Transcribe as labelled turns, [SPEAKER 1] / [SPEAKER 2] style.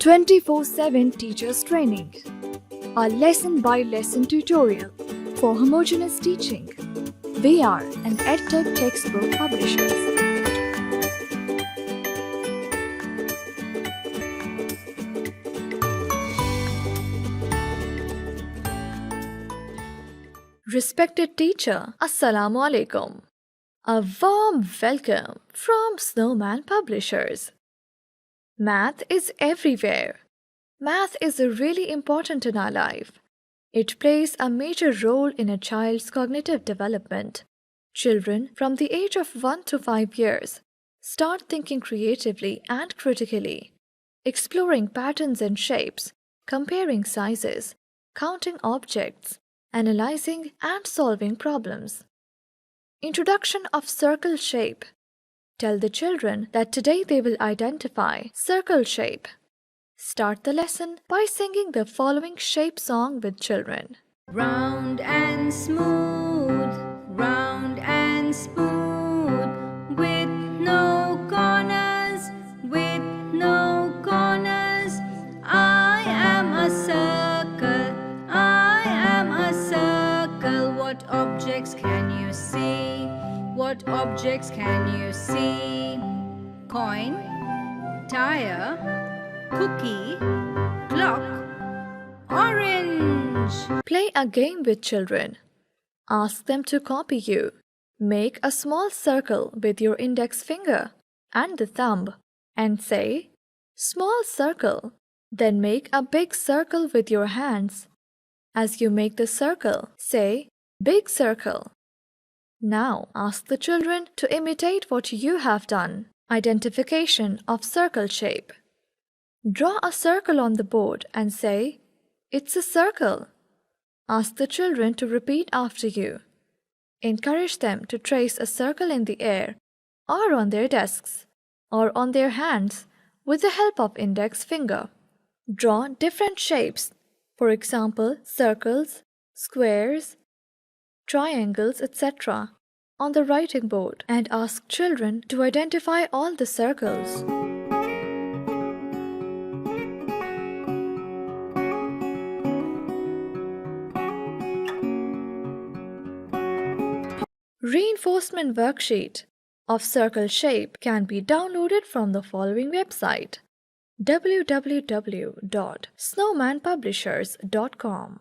[SPEAKER 1] 24/7 Teachers Training, a lesson-by-lesson tutorial for homogeneous teaching. We are an EdTech textbook publishers. Respected teacher, Assalamu Alaikum. A warm welcome from Snowman Publishers. Math is everywhere. Math is really important in our life. It plays a major role in a child's cognitive development. Children from the age of 1 to 5 years start thinking creatively and critically, exploring patterns and shapes, comparing sizes, counting objects, analyzing and solving problems. Introduction of circle shape. Tell the children that today they will identify circle shape. Start the lesson by singing the following shape song with children.
[SPEAKER 2] Round and smooth, with no corners, I am a circle, what objects can you see? Coin, tire, cookie, clock, orange.
[SPEAKER 1] Play a game with children. Ask them to copy you. Make a small circle with your index finger and the thumb and say, small circle. Then make a big circle with your hands. As you make the circle, say, big circle. Now ask the children to imitate what you have done. Identification of circle shape. Draw a circle on the board and say, it's a circle. Ask the children to repeat after you. Encourage them to trace a circle in the air or on their desks or on their hands with the help of index finger. Draw different shapes, for example, circles, squares, triangles, etc., on the writing board and ask children to identify all the circles. Reinforcement worksheet of circle shape can be downloaded from the following website: www.snowmanpublishers.com.